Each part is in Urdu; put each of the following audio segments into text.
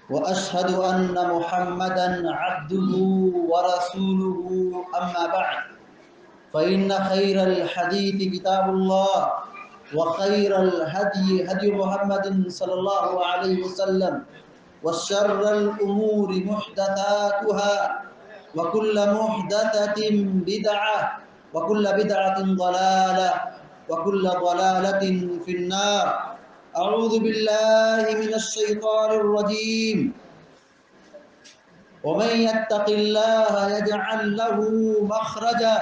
وأشهد أن محمدا عبده ورسوله أما بعد فإن خير الحديث كتاب الله وخير الهدي هدي محمد صلى الله عليه وسلم وشر الأمور محدثاتها وكل محدثة بدعة وكل بدعة ضلالة وكل ضلالة في النار. أعوذ بالله من الشيطان الرجيم. ومن يتق الله يجعل له مخرجا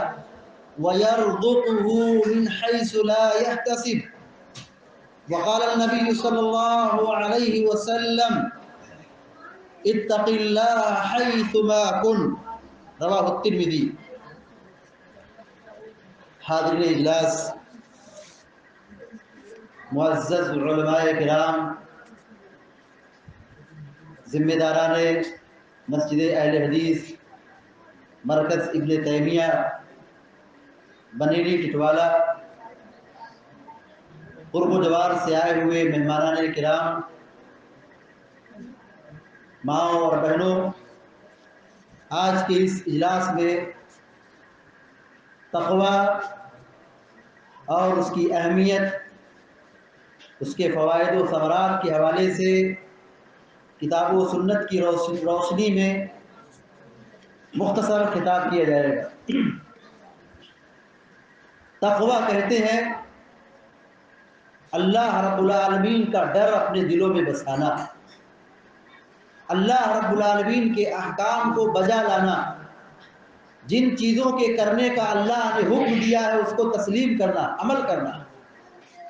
ويرزقه من حيث لا يحتسب. وقال النبي صلى الله عليه وسلم اتق الله حيثما كنت. رواه الترمذی. حاضرین اجلاس، معزز علماء کرام، ذمہ داران مسجد اہل حدیث مرکز ابن تیمیہ بنیلی ٹٹوالا، قرب و جوار سے آئے ہوئے مہمانان کرام، ماں اور بہنوں، آج کے اس اجلاس میں تقویٰ اور اس کی اہمیت، اس کے فوائد و ثمرات کے حوالے سے کتاب و سنت کی روشنی میں مختصر خطاب کیا جائے گا۔ تقویٰ کہتے ہیں اللہ رب العالمین کا ڈر اپنے دلوں میں بسانا، اللہ رب العالمین کے احکام کو بجا لانا، جن چیزوں کے کرنے کا اللہ نے حکم دیا ہے اس کو تسلیم کرنا، عمل کرنا،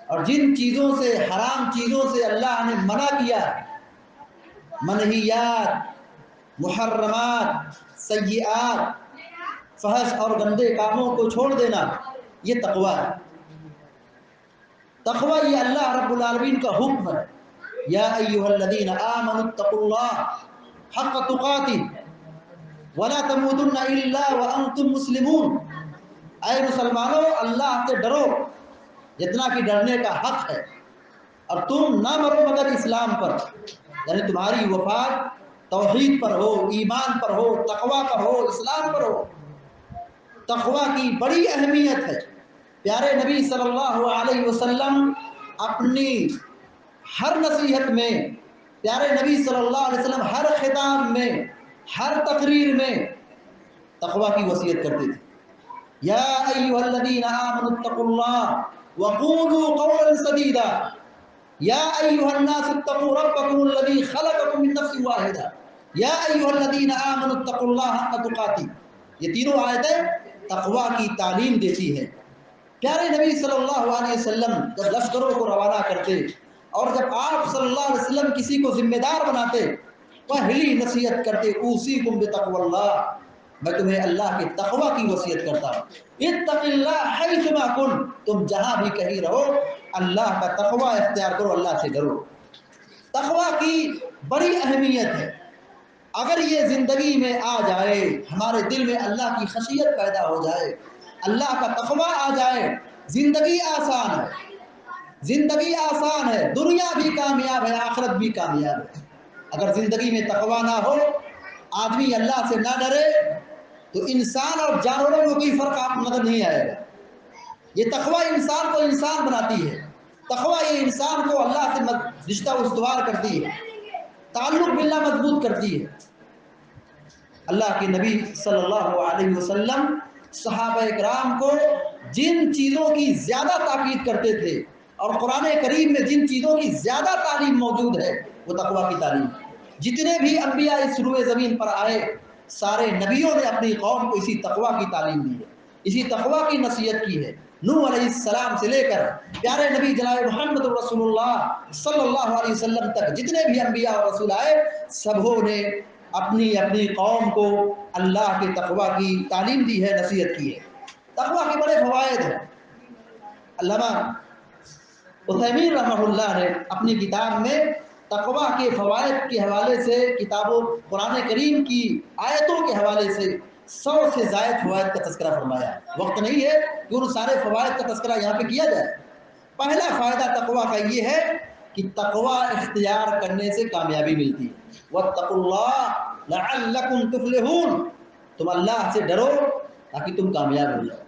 اور جن چیزوں سے، حرام چیزوں سے اللہ نے منع کیا، منہیات، محرمات، سیئات، فحش اور گندے کاموں کو چھوڑ دینا، یہ تقویٰ ہے۔ تقویٰ یہ اللہ رب العالمین کا حکم ہے۔ یا ایھا الذین آمنوا اتقوا اللہ حق تقاتہ ولا تموتن الا وانتم مسلمون۔ اے مسلمانوں، اللہ سے ڈرو جتنا کہ ڈرنے کا حق ہے، اور تم نہ مرو مگر اسلام پر، یعنی تمہاری وفات توحید پر ہو، ایمان پر ہو، تقویٰ پر ہو، اسلام پر ہو۔ تقویٰ کی بڑی اہمیت ہے۔ پیارے نبی صلی اللہ علیہ وسلم اپنی ہر نصیحت میں، پیارے نبی صلی اللہ علیہ وسلم ہر خطاب میں، ہر تقریر میں تقویٰ کی وصیت کرتے تھے۔ یا ایھا الذین آمنوا اتقوا اللہ وقولوا قولا سدیدا یا ایھا الناس اتقوا ربکم الذی خلقکم من نفس واحدہ یا ایھا الذین آمنوا اتقوا اللہ حق تقاتہ۔ یہ تینوں آیتیں تقویٰ کی تعلیم دیتی ہیں۔ پیارے نبی صلی اللہ علیہ وسلم جب لشکروں کو روانہ کرتے اور جب آپ صلی اللہ علیہ وسلم کسی کو ذمہ دار بناتے، پہلی نصیحت کرتے اوصیکم بتقوی اللہ، میں تمہیں اللہ کے تقویٰ کی وصیت کرتا ہوں۔ اتق اللہ حیثما کنت، تم جہاں بھی کہیں رہو اللہ کا تقویٰ اختیار کرو، اللہ سے ڈرو۔ تقویٰ کی بڑی اہمیت ہے۔ اگر یہ زندگی میں آ جائے، ہمارے دل میں اللہ کی خشیت پیدا ہو جائے، اللہ کا تقویٰ آ جائے، زندگی آسان ہے، زندگی آسان ہے، دنیا بھی کامیاب ہے، آخرت بھی کامیاب ہے۔ اگر زندگی میں تقویٰ نہ ہو، آدمی اللہ سے نہ ڈرے، تو انسان اور جانوروں میں کوئی فرق آپ نظر نہیں آئے گا۔ یہ تقویٰ انسان کو انسان بناتی ہے، تقویٰ یہ انسان کو اللہ سے رشتہ استوار کرتی ہے، تعلق باللہ مضبوط کرتی ہے۔ اللہ کے نبی صلی اللہ علیہ وسلم صحابہ اکرام کو جن چیزوں کی زیادہ تاکید کرتے تھے، اور قرآن کریم میں جن چیزوں کی زیادہ تعلیم موجود ہے وہ تقویٰ کی تعلیم۔ جتنے بھی انبیاء اس روئے زمین پر آئے، سارے نبیوں نے اپنی قوم کو اسی تقویٰ کی تعلیم دی ہے، اسی تقویٰ کی نصیحت کی ہے۔ نوح علیہ السلام سے لے کر پیارے نبی جناب محمد رسول اللہ صلی اللہ علیہ وسلم تک جتنے بھی انبیاء اور رسول آئے، سبوں نے اپنی اپنی قوم کو اللہ کے تقویٰ کی تعلیم دی ہے، نصیحت کی ہے۔ تقویٰ کے بڑے فوائد ہیں۔ علامہ عثیمین رحمہ اللہ نے اپنی کتاب میں تقویٰ کے فوائد کے حوالے سے، کتابوں قرآن کریم کی آیتوں کے حوالے سے 100 سے زائد فوائد کا تذکرہ فرمایا۔ وقت نہیں ہے کہ ان سارے فوائد کا تذکرہ یہاں پہ کیا جائے۔ پہلا فائدہ تقویٰ کا یہ ہے کہ تقوی اختیار کرنے سے کامیابی ملتی ہے۔ واتقوا اللہ لعلکم تفلحون، تم اللہ سے ڈرو تاکہ تم کامیاب ہو جاؤ۔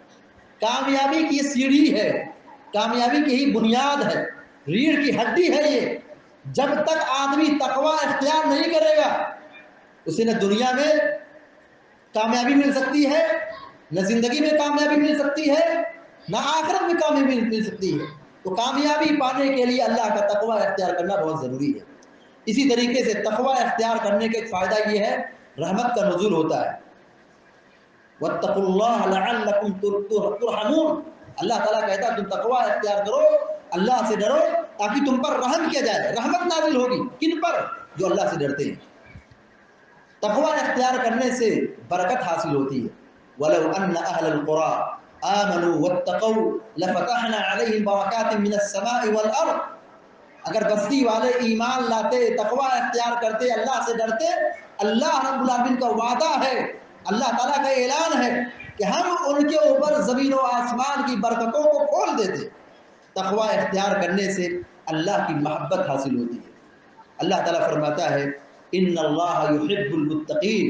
کامیابی کی یہ سیڑھی ہے، کامیابی کی ہی بنیاد ہے، ریڑھ کی ہڈی ہے یہ۔ جب تک آدمی تقوی اختیار نہیں کرے گا اسے نہ دنیا میں کامیابی مل سکتی ہے، نہ زندگی میں کامیابی مل سکتی ہے، نہ آخرت میں کامیابی مل سکتی ہے۔ تو کامیابی پانے کے لیے اللہ کا تقوی اختیار کرنا بہت ضروری ہے۔ اسی طریقے سے تقوی اختیار کرنے کا ایک فائدہ یہ ہے، رحمت کا نزول ہوتا ہے۔ واتقوا اللہ لعلکم ترحمون، اللہ تعالیٰ کہتا ہے تم تقوی اختیار کرو، اللہ سے ڈرو تاکہ تم پر رحم کیا جائے۔ رحمت نازل ہوگی کن پر؟ جو اللہ سے ڈرتے ہیں۔ تقوی اختیار کرنے سے برکت حاصل ہوتی ہے۔ وَلَوْ أَنَّ أَهْلَ الْقُرَىٰ آمَنُوا وَاتَّقَوْا لَفَتَحْنَا عَلَيْهِمْ بَرَكَاتٍ مِّنَ السَّمَاءِ وَالْأَرْضِ، اگر بستی والے ایمان لاتے، تقوی اختیار کرتے، اللہ سے ڈرتے، اللہ رب العالمین کا وعدہ ہے، اللہ تعالیٰ کا اعلان ہے کہ ہم ان کے اوپر زمین و آسمان کی برکتوں کو کھول دیتے۔ تقوی اختیار کرنے سے اللہ کی محبت حاصل ہوتی ہے۔ اللہ تعالیٰ فرماتا ہے ان اللہ یحب المتقین،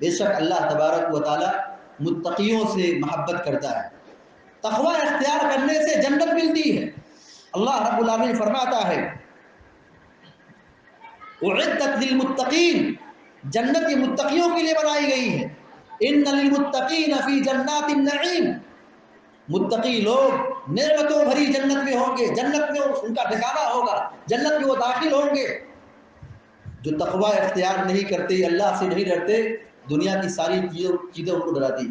بے شک اللہ تبارک و تعالیٰ متقیوں سے محبت کرتا ہے۔ تقوی اختیار کرنے سے جنت ملتی ہے۔ اللہ رب العالمین فرماتا ہے اعدت للمتقین، جنت یہ متقیوں کے لیے بنائی گئی ہے۔ ان للمتقین فی جنات النعیم، متقی لوگ نعمتوں بھری جنت میں ہوں گے، جنت میں ان کا ٹھکانہ ہوگا، جنت میں وہ داخل ہوں گے۔ جو تقوی اختیار نہیں کرتے، اللہ سے نہیں ڈرتے، دنیا کی ساری چیزیں ان کو ڈراتی۔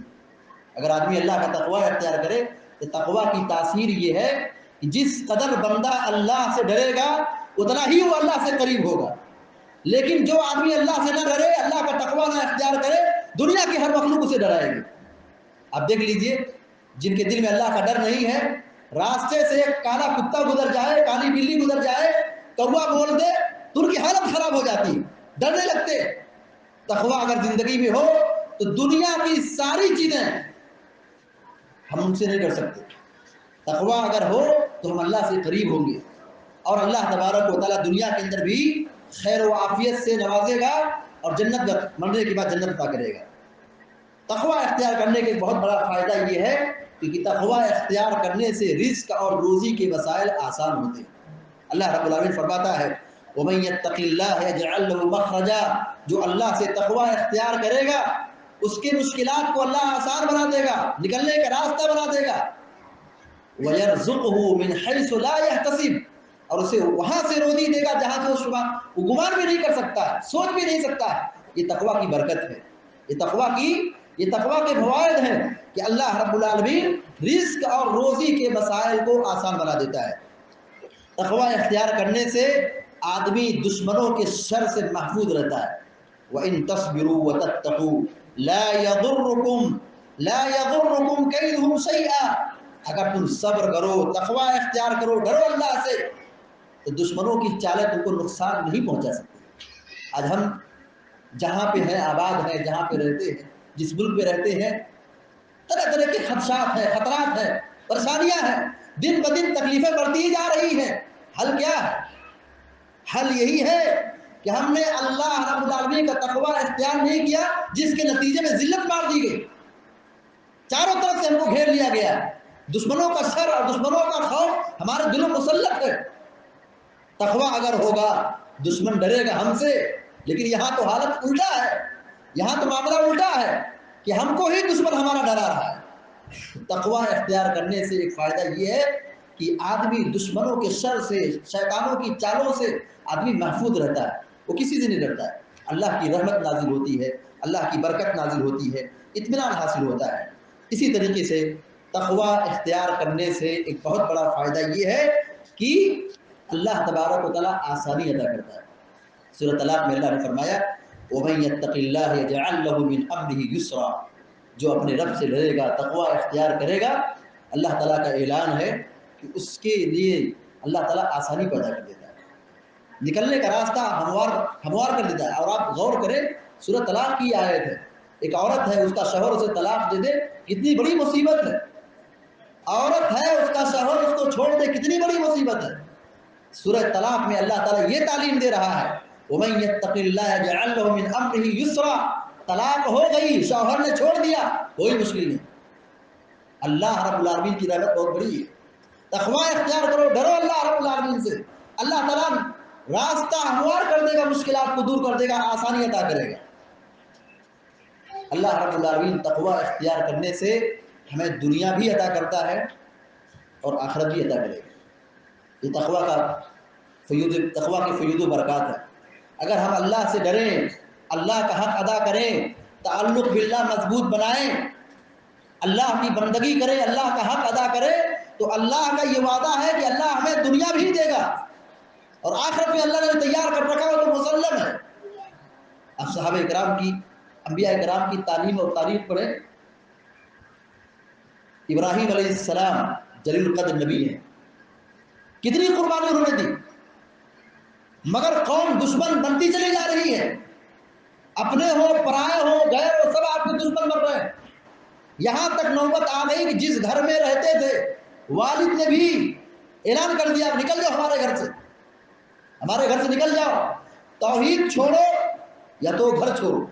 اگر آدمی اللہ کا تقوی اختیار کرے تو تقوی کی تاثیر یہ ہے کہ جس قدر بندہ اللہ سے ڈرے گا اتنا ہی وہ اللہ سے قریب ہوگا۔ لیکن جو آدمی اللہ سے نہ ڈرے، اللہ کا تقوی نہ اختیار کرے، دنیا کی ہر مخلوق اسے ڈرائے گی۔ آپ دیکھ لیجئے جن کے دل میں اللہ کا ڈر نہیں ہے، راستے سے ایک کالا کتا گزر جائے، کالی بلی گزر جائے، کوا بول دے تو ان کی حالت خراب ہو جاتی، ڈرنے لگتے۔ تقوی اگر زندگی میں ہو تو دنیا کی ساری چیزیں ہم ان سے نہیں ڈر سکتے۔ تقوی اگر ہو تو ہم اللہ سے قریب ہوں گے، اور اللہ تبارک و تعالیٰ دنیا کے اندر بھی خیر و عافیت سے نوازے گا، اور جنت مرنے کے بعد جنت عطا کرے گا۔ تقوی اختیار کرنے کے بہت بڑا فائدہ یہ ہے کہ تقوی اختیار کرنے سے رزق اور روزی کے وسائل آسان ہوتے ہیں۔ اللہ رب العالمین فرماتا ہے وَمَن يَتَّقِ اللَّهَ يَجْعَل لَّهُ مَخْرَجًا، جو اللہ سے تقوی اختیار کرے گا اس کے مشکلات کو اللہ آسان بنا دے گا، نکلنے کا راستہ بنا دے گا۔ وَيَرْزُقْهُ مِنْ حَيْثُ لَا يَحْتَسِبُ، اور اسے وہاں سے روزی دے گا جہاں سے وہ گمان بھی نہیں کر سکتا ہے، سوچ بھی نہیں سکتا ہے۔ یہ تقوی کی برکت ہے، یہ تقوی کے فوائد ہیں کہ اللہ رب العالمین رزق اور روزی کے مسائل کو آسان بنا دیتا ہے۔ تقوی اختیار کرنے سے آدمی دشمنوں کے شر سے محفوظ رہتا ہے۔ وَإِن تَصْبِرُوا وَتَتَّقُوا لَا يَضُرُّكُمْ كَيْدُهُمْ شَيْئًا، اگر تم صبر کرو، تقوی اختیار کرو، ڈرو اللہ سے، تو دشمنوں کی چالیں تم کو نقصان نہیں پہنچا سکتی۔ آج ہم جہاں پہ ہیں، آباد ہیں، جہاں پہ رہتے ہیں، جس ملک پہ رہتے ہیں، طرح طرح کے خدشات ہیں، خطرات ہیں، پریشانیاں ہیں، دن بدن تکلیفیں بڑھتی ہی جا رہی ہیں۔ حل کیا ہے؟ حل یہی ہے کہ ہم نے اللہ رب العالمین کا تقوی اختیار نہیں کیا، جس کے نتیجے میں ذلت مار دی گئی، چاروں طرف سے ہم کو گھیر لیا گیا، دشمنوں کا شر اور دشمنوں کا خوف ہمارے دلوں مسلط ہے۔ تقوی اگر ہوگا دشمن ڈرے گا ہم سے، لیکن یہاں تو حالت الٹا ہے، یہاں تو معاملہ الٹا ہے کہ ہم کو ہی دشمن ہمارا ڈرا رہا ہے۔ تقوی اختیار کرنے سے ایک فائدہ یہ ہے کہ آدمی دشمنوں کے شر سے، شیطانوں کی چالوں سے آدمی محفوظ رہتا ہے، وہ کسی سے نہیں ڈرتا ہے۔ اللہ کی رحمت نازل ہوتی ہے، اللہ کی برکت نازل ہوتی ہے، اطمینان حاصل ہوتا ہے۔ اسی طریقے سے تقوی اختیار کرنے سے ایک بہت بڑا فائدہ یہ ہے کہ اللہ تبارک و تعالیٰ آسانی عطا کرتا ہے۔ سورۃ طلاق میں اللہ نے فرمایا وَمَن يَتَّقِ اللَّهَ يَجْعَل لَّهُ مِنْ أَمْرِهِ يُسْرًا، جو اپنے رب سے ڈرے گا، تقوی اختیار کرے گا، اللہ تعالیٰ کا اعلان ہے کہ اس کے لیے اللہ تعالیٰ آسانی پیدا کر دیتا ہے، نکلنے کا راستہ ہموار کر دیتا ہے۔ اور آپ غور کریں، سورۃ طلاق کی آیت ہے، ایک عورت ہے، اس کا شوہر اسے طلاق دے دے، کتنی بڑی مصیبت ہے۔ عورت ہے، اس کا شوہر اس کو چھوڑ دے، کتنی بڑی مصیبت ہے۔ سورہ طلاق میں اللہ تعالیٰ یہ تعلیم دے رہا ہے وَمَن يَتَّقِ اللَّهَ يَجْعَل لَّهُ مِنْ أَمْرِهِ يُسْرًا. طلاق ہو گئی، شوہر نے چھوڑ دیا، کوئی مشکل نہیں. اللہ رب العالمین کی رحمت بہت بڑی ہے. تقوی اختیار کرو، ڈرو اللہ رب العالمین سے. اللہ تعالیٰ راستہ ہموار کر دے گا، مشکلات کو دور کر دے گا، آسانی عطا کرے گا. اللہ رب العالمین تقوی اختیار کرنے سے ہمیں دنیا بھی عطا کرتا ہے اور آخرت بھی عطا کرے گا. یہ تقوی کی فیوض و برکات ہے. اگر ہم اللہ سے ڈریں، اللہ کا حق ادا کریں، تعلق باللہ مضبوط بنائیں، اللہ کی بندگی کریں، اللہ کا حق ادا کریں، تو اللہ کا یہ وعدہ ہے کہ اللہ ہمیں دنیا بھی دے گا اور آخرت میں اللہ نے تیار کر رکھا ہو تو مسلم ہے. اب صحابہ کرام کی، انبیاء کرام کی تعلیم اور تعریف پڑھیں. ابراہیم علیہ السلام جلیل القدر نبی ہیں، کتنی قربانی انہوں نے دی، مگر قوم دشمن بنتی چلی جا رہی ہے. اپنے ہو، پرائے ہو، غیر ہو، سب آپ کے دشمن بن رہے ہیں. یہاں تک نوبت آ گئی کہ جس گھر میں رہتے تھے والد نے بھی اعلان کر دیا نکل جاؤ ہمارے گھر سے، ہمارے گھر سے نکل جاؤ، توحید چھوڑو یا تو گھر چھوڑو.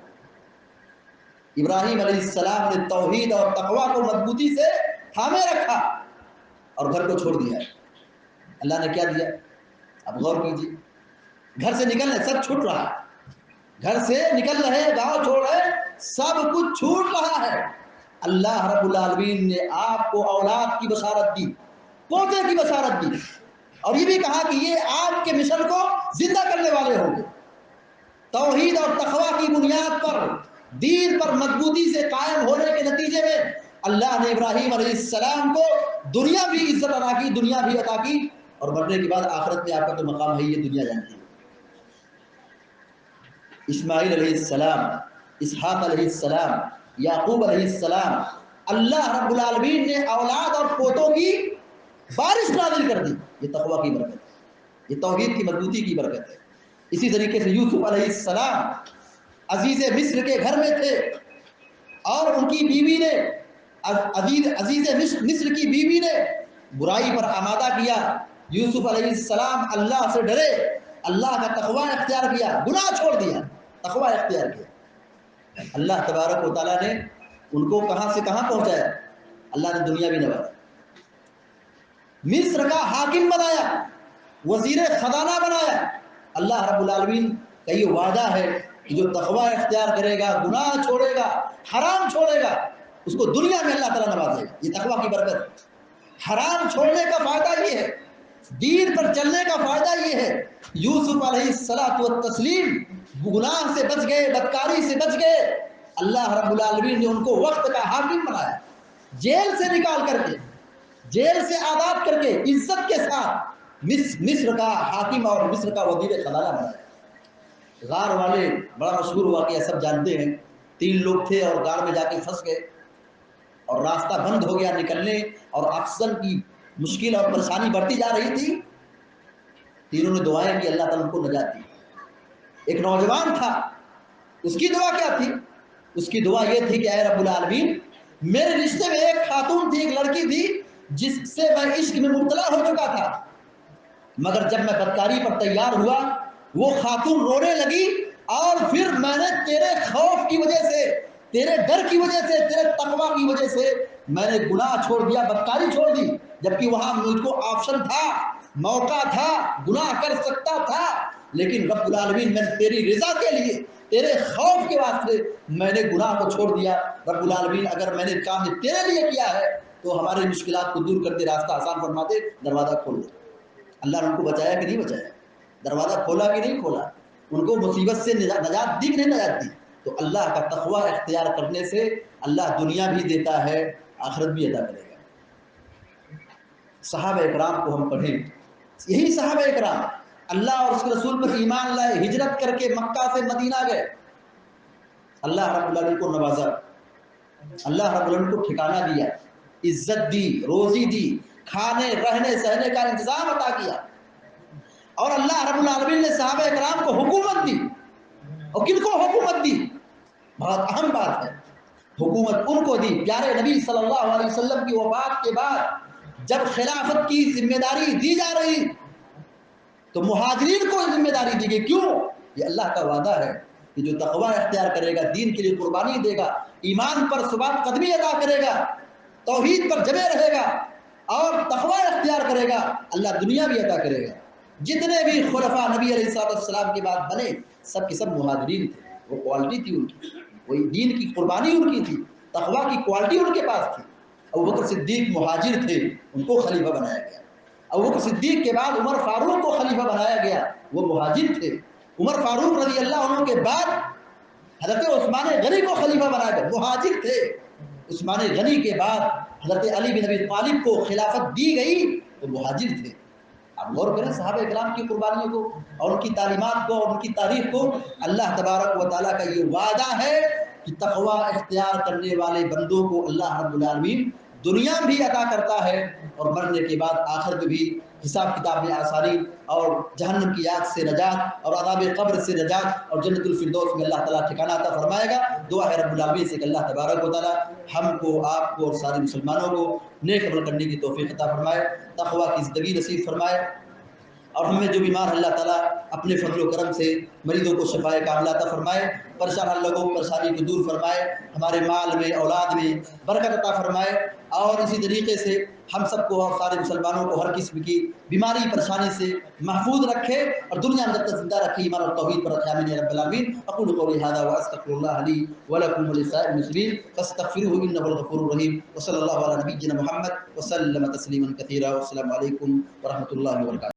ابراہیم علیہ السلام نے توحید اور تقوی کو مضبوطی سے تھامے رکھا اور گھر کو چھوڑ دیا. اللہ نے کیا دیا؟ اب غور کیجیے. گھر سے نکل رہے، سب چھوٹ رہا ہے، گھر سے نکل رہے، گاؤں چھوڑ رہے، سب کچھ چھوٹ رہا ہے. اللہ رب العالمین نے آپ کو اولاد کی بشارت دی، پوتے کی بشارت دی، اور یہ بھی کہا کہ یہ آپ کے مشن کو زندہ کرنے والے ہوں گے. توحید اور تقوی کی بنیاد پر، دین پر مضبوطی سے قائم ہونے کے نتیجے میں اللہ نے ابراہیم علیہ السلام کو دنیا بھی عزت عطا کی، دنیا بھی عطا کی، اور مرنے کے بعد آخرت میں آپ کا تو مقام ہے، یہ دنیا جانتی ہے. اسماعیل علیہ السلام، اسحاق علیہ السلام، یعقوب علیہ السلام، اللہ رب العالمین نے اولاد اور پوتوں کی بارش نازل کر دی. یہ تقوی کی برکت ہے، یہ توحید کی مضبوطی کی برکت ہے. اسی طریقے سے یوسف علیہ السلام عزیز مصر کے گھر میں تھے اور ان کی بیوی نے، عزیز مصر کی بیوی نے برائی پر آمادہ کیا. یوسف علیہ السلام اللہ سے ڈرے، اللہ کا تقوی اختیار کیا، گناہ چھوڑ دیا، تقوی اختیار کیا. اللہ تبارک و تعالیٰ نے ان کو کہاں سے کہاں پہنچایا؟ اللہ نے دنیا بھی نوازا، مصر کا حاکم بنایا، وزیر خزانہ بنایا. اللہ رب العالمین کا یہ وعدہ ہے کہ جو تقوی اختیار کرے گا، گناہ چھوڑے گا، حرام چھوڑے گا، اس کو دنیا میں اللہ تعالیٰ نوازے گا. یہ تقوی کی برکت. حرام چھوڑنے کا فائدہ یہ ہے، دین پر چلنے کا فائدہ یہ ہے. یوسف علیہ السلام گناہ سے بچ گئے، بدکاری سے بچ گئے. اللہ رب العالمین نے ان کو وقت کا حاکم بنایا، جیل سے نکال کر کے، جیل سے آزاد کر کے عزت کے ساتھ مصر کا حاکم اور مصر کا وزیر خزانہ بنایا. غار والے بڑا مشہور واقعہ سب جانتے ہیں. 3 لوگ تھے اور غار میں جا کے پھنس گئے اور راستہ بند ہو گیا نکلنے، اور آکسیجن کی مشکل اور پریشانی بڑھتی جا رہی تھی. تینوں نے دعائیں کی، اللہ تعالیٰ ان کو نجات دی. ایک نوجوان تھا، اس کی دعا کیا تھی؟ اس کی دعا یہ تھی کہ اے رب العالمین، میرے رشتے میں ایک خاتون تھی، ایک لڑکی تھی جس سے میں عشق میں مبتلا ہو چکا تھا، مگر جب میں بدکاری پر تیار ہوا وہ خاتون رونے لگی، اور پھر میں نے تیرے خوف کی وجہ سے، تیرے ڈر کی وجہ سے، تیرے تقوی کی وجہ سے میں نے گناہ چھوڑ دیا، بدکاری چھوڑ دی. جبکہ وہاں مجھ کو آپشن تھا، موقع تھا، گناہ کر سکتا تھا، لیکن رب العالمین میں تیری رضا کے لیے، تیرے خوف کے واسطے میں نے گناہ کو چھوڑ دیا. رب العالمین اگر میں نے کام تیرے لیے کیا ہے تو ہماری مشکلات کو دور کر دے، راستہ آسان فرما دے، دروازہ کھول دے. اللہ نے ان کو بچایا کہ نہیں بچایا؟ دروازہ کھولا کہ نہیں کھولا؟ ان کو مصیبت سے نجات دی کہ نہیں نجات دی؟ تو اللہ کا تقوی اختیار کرنے سے اللہ دنیا بھی دیتا ہے، آخرت بھی عطا کرے گا. صحابہ اکرام کو ہم پڑھیں، یہی صحابہ اکرام اللہ اور اس کے رسول پر ایمان لائے، ہجرت کر کے مکہ سے مدینہ گئے. اللہ رب العالمین کو نوازا، اللہ رب العالمین کو ٹھکانہ دیا، عزت دی، روزی دی، کھانے رہنے سہنے کا انتظام عطا کیا. اور اللہ رب العالمین نے صحابہ اکرام کو حکومت دی. اور کن کو حکومت دی؟ بہت اہم بات ہے، حکومت ان کو دی. پیارے نبی صلی اللہ علیہ وسلم کی وفات کے بعد جب خلافت کی ذمہ داری دی جا رہی تو مہاجرین کو ذمہ داری دی گئی. کیوں؟ یہ اللہ کا وعدہ ہے کہ جو تقوی اختیار کرے گا، دین کے لیے قربانی دے گا، ایمان پر ثبات قدمی ادا کرے گا، توحید پر جمے رہے گا اور تقوی اختیار کرے گا، اللہ دنیا بھی عطا کرے گا. جتنے بھی خلفاء نبی علیہ السلام کے بعد بنے سب کے سب مہاجرین تھے. وہ کوالٹی تھی ان کی، وہی دین کی قربانی ان کی تھی، تقوی کی کوالٹی ان کے پاس تھی. ابوبکر صدیق مہاجر تھے، ان کو خلیفہ بنایا گیا. ابوبکر صدیق کے بعد عمر فاروق کو خلیفہ بنایا گیا، وہ مہاجر تھے. عمر فاروق رضی اللہ عنہ کے بعد حضرت عثمان غنی کو خلیفہ بنایا گیا، مہاجر تھے. عثمان غنی کے بعد حضرت علی بن ابی طالب کو خلافت دی گئی، وہ مہاجر تھے. آپ غور کریں صحابہ کرام کی قربانیوں کو اور ان کی تعلیمات کو اور ان کی تاریخ کو. اللہ تبارک و تعالیٰ کا یہ وعدہ ہے کہ تقوی اختیار کرنے والے بندوں کو اللہ رب العالمین دنیا بھی عطا کرتا ہے اور مرنے کے بعد آخر میں بھی حساب کتاب میں آسانی اور جہنم کی آگ سے نجات اور عذاب قبر سے نجات اور جنت الفردوس میں اللہ تعالیٰ ٹھکانہ عطا فرمائے گا. دعا ہے رب العالمین سے کہ اللہ تبارک و تعالیٰ ہم کو، آپ کو اور سارے مسلمانوں کو نیک عمل کرنے کی توفیق عطا فرمائے، تقوی کی زندگی نصیب فرمائے. اور ہم میں جو بیمار اللہ تعالیٰ اپنے فضل و کرم سے مریضوں کو شفائے کاملہ عطا فرمائے، پریشان لوگوں کی پریشانی کو دور فرمائے، ہمارے مال میں اولاد میں برکت عطا فرمائے. اور اسی طریقے سے ہم سب کو اور سارے مسلمانوں کو ہر قسم کی بیماری پریشانی سے محفوظ رکھے اور دنیا میں جب تک زندہ رکھے ایمان اور توحید پر رکھے. آمین یا رب العالمین. اقول قولی ھذا واستغفر اللہ لی ولکم ولسائر المسلمین فاستغفروه انه الغفور الرحیم. وصلی اللہ علی نبینا محمد وسلم تسلیما کثیرا. والسلام علیکم ورحمۃ اللہ وبرکاتہ.